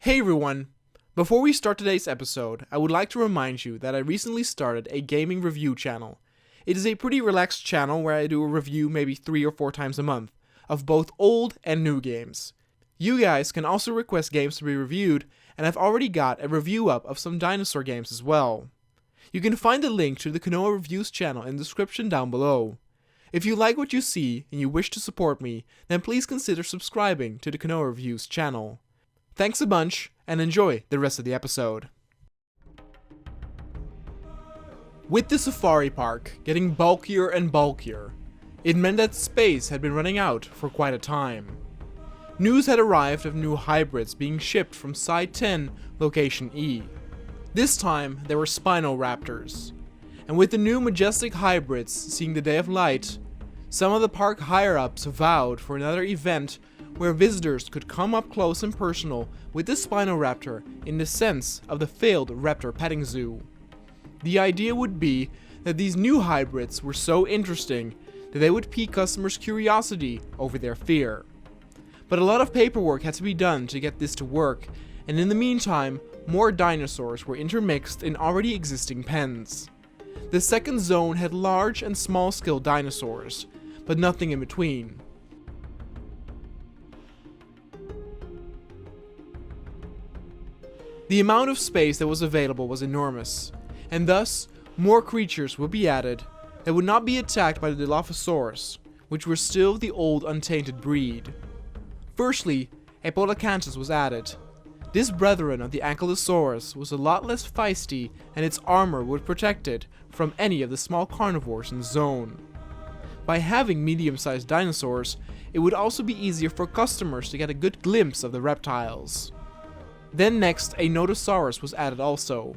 Hey everyone! Before we start today's episode, I would like to remind you that I recently started a gaming review channel. It is a pretty relaxed channel where I do a review maybe 3 or 4 times a month of both old and new games. You guys can also request games to be reviewed, and I've already got a review up of some dinosaur games as well. You can find the link to the Konoa Reviews channel in the description down below. If you like what you see and you wish to support me, then please consider subscribing to the Konoa Reviews channel. Thanks a bunch, and enjoy the rest of the episode. With the safari park getting bulkier and bulkier, it meant that space had been running out for quite a time. News had arrived of new hybrids being shipped from Site 10, Location E. This time, they were Spinoraptors. And with the new majestic hybrids seeing the day of light, some of the park higher-ups vowed for another event where visitors could come up close and personal with the Spinoraptor in the sense of the failed raptor petting zoo. The idea would be that these new hybrids were so interesting that they would pique customers' curiosity over their fear. But a lot of paperwork had to be done to get this to work, and in the meantime, more dinosaurs were intermixed in already existing pens. The second zone had large and small-scale dinosaurs, but nothing in between. The amount of space that was available was enormous, and thus, more creatures would be added that would not be attacked by the Dilophosaurus, which were still the old untainted breed. Firstly, a Polycanthus was added. This brethren of the Ankylosaurus was a lot less feisty, and its armor would protect it from any of the small carnivores in the zone. By having medium-sized dinosaurs, it would also be easier for customers to get a good glimpse of the reptiles. Then next, a Nodosaurus was added also.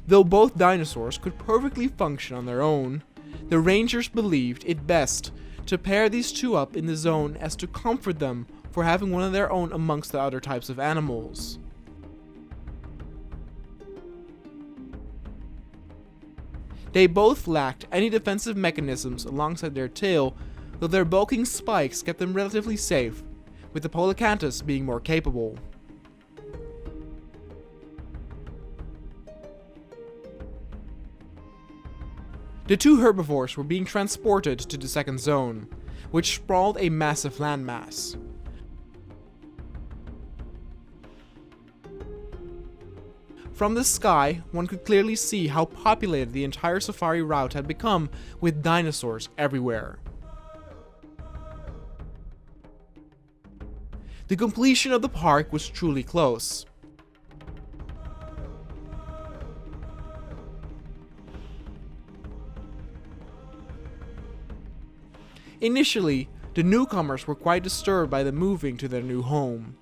Though both dinosaurs could perfectly function on their own, the rangers believed it best to pair these two up in the zone as to comfort them for having one of their own amongst the other types of animals. They both lacked any defensive mechanisms alongside their tail, though their bulking spikes kept them relatively safe, with the Polycanthus being more capable. The two herbivores were being transported to the second zone, which sprawled a massive landmass. From the sky, one could clearly see how populated the entire safari route had become with dinosaurs everywhere. The completion of the park was truly close. Initially, the newcomers were quite disturbed by the moving to their new home.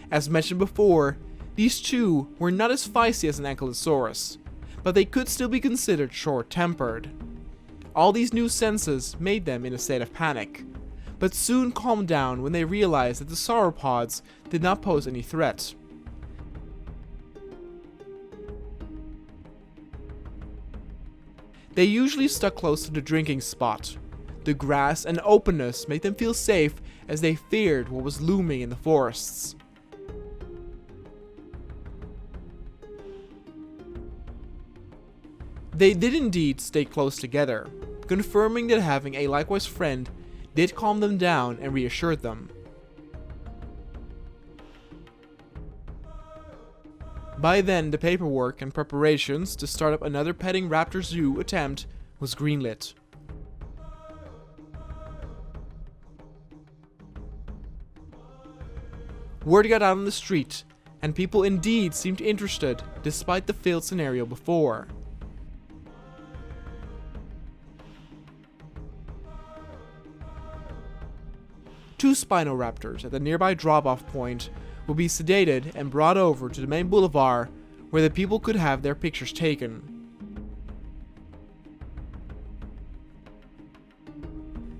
As mentioned before, these two were not as feisty as an Ankylosaurus, but they could still be considered short-tempered. All these new senses made them in a state of panic, but soon calmed down when they realized that the sauropods did not pose any threat. They usually stuck close to the drinking spot. The grass and openness made them feel safe as they feared what was looming in the forests. They did indeed stay close together, confirming that having a likewise friend did calm them down and reassured them. By then, the paperwork and preparations to start up another petting raptor zoo attempt was greenlit. Word got out on the street, and people indeed seemed interested despite the failed scenario before. Two Spinoraptors at the nearby drop-off point would be sedated and brought over to the main boulevard where the people could have their pictures taken.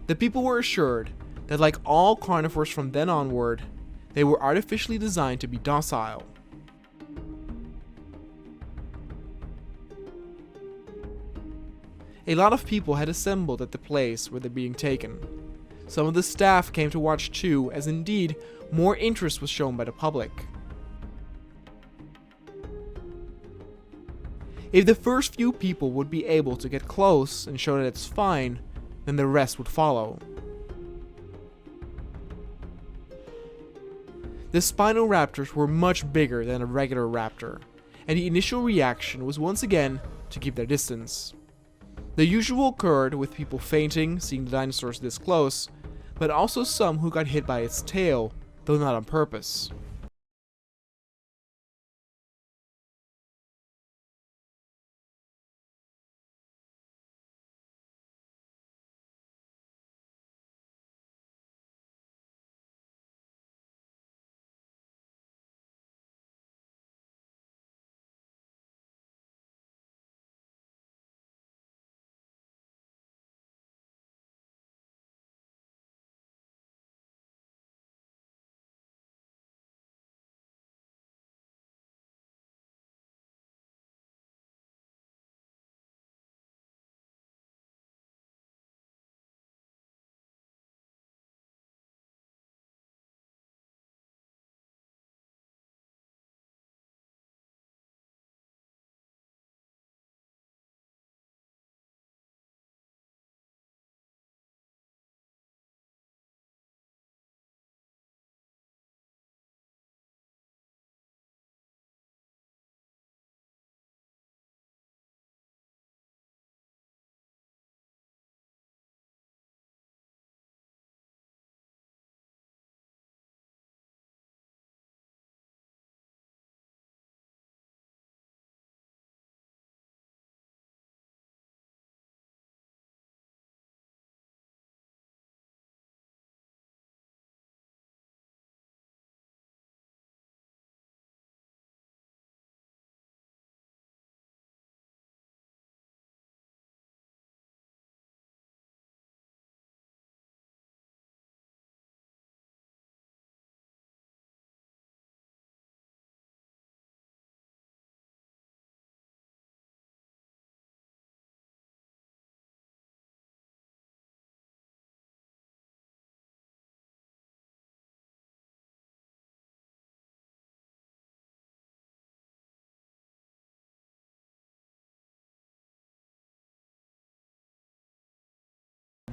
The people were assured that, like all carnivores from then onward, they were artificially designed to be docile. A lot of people had assembled at the place where they're being taken. Some of the staff came to watch too, as indeed, more interest was shown by the public. If the first few people would be able to get close and show that it's fine, then the rest would follow. The Spinoraptors were much bigger than a regular raptor, and the initial reaction was once again to keep their distance. The usual occurred with people fainting seeing the dinosaurs this close, but also some who got hit by its tail, though not on purpose.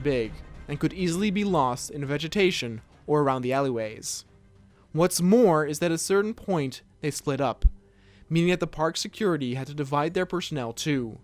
Big, and could easily be lost in vegetation or around the alleyways. What's more is that at a certain point they split up, meaning that the park security had to divide their personnel too.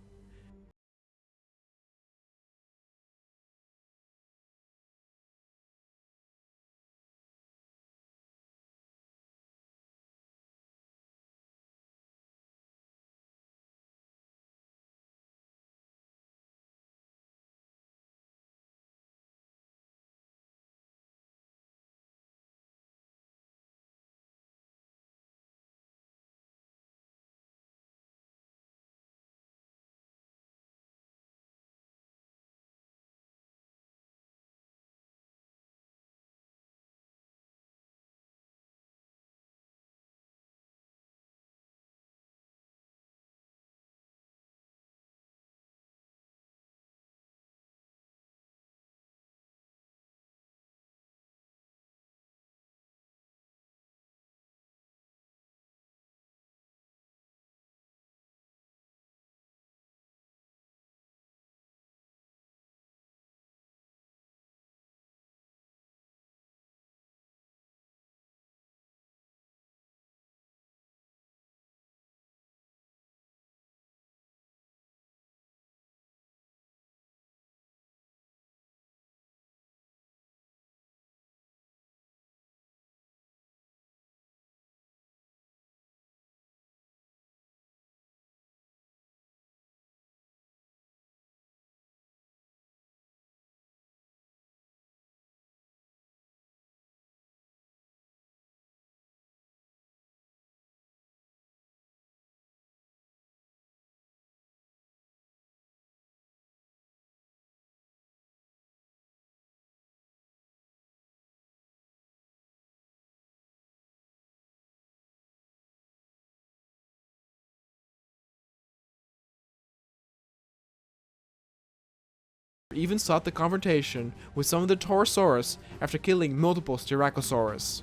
even sought the confrontation with some of the Torosaurus after killing multiple Styracosaurus.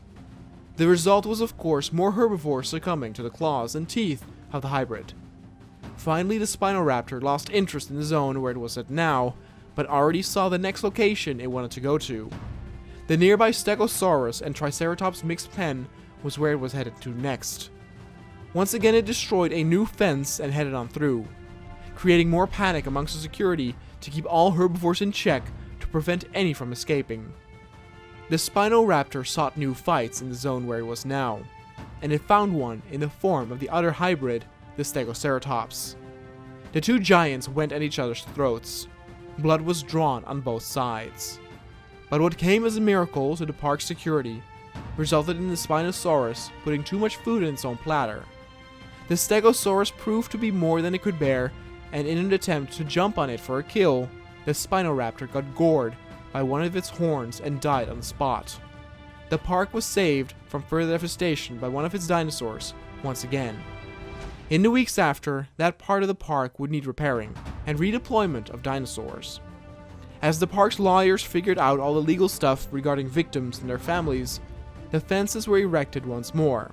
The result was of course more herbivores succumbing to the claws and teeth of the hybrid. Finally, the Spinoraptor lost interest in the zone where it was at now, but already saw the next location it wanted to go to. The nearby Stegosaurus and Triceratops mixed pen was where it was headed to next. Once again it destroyed a new fence and headed on through, creating more panic amongst the security to keep all herbivores in check to prevent any from escaping. The Spinoraptor sought new fights in the zone where it was now, and it found one in the form of the other hybrid, the Stegoceratops. The two giants went at each other's throats. Blood was drawn on both sides. But what came as a miracle to the park's security resulted in the Spinosaurus putting too much food in its own platter. The Stegosaurus proved to be more than it could bear, and in an attempt to jump on it for a kill, the Spinoraptor got gored by one of its horns and died on the spot. The park was saved from further devastation by one of its dinosaurs once again. In the weeks after, that part of the park would need repairing and redeployment of dinosaurs. As the park's lawyers figured out all the legal stuff regarding victims and their families, the fences were erected once more.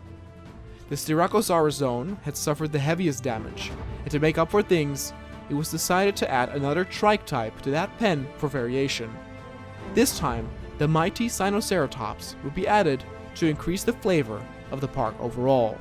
The Styracosaurus zone had suffered the heaviest damage, and to make up for things, it was decided to add another trike type to that pen for variation. This time, the mighty Sinoceratops would be added to increase the flavor of the park overall.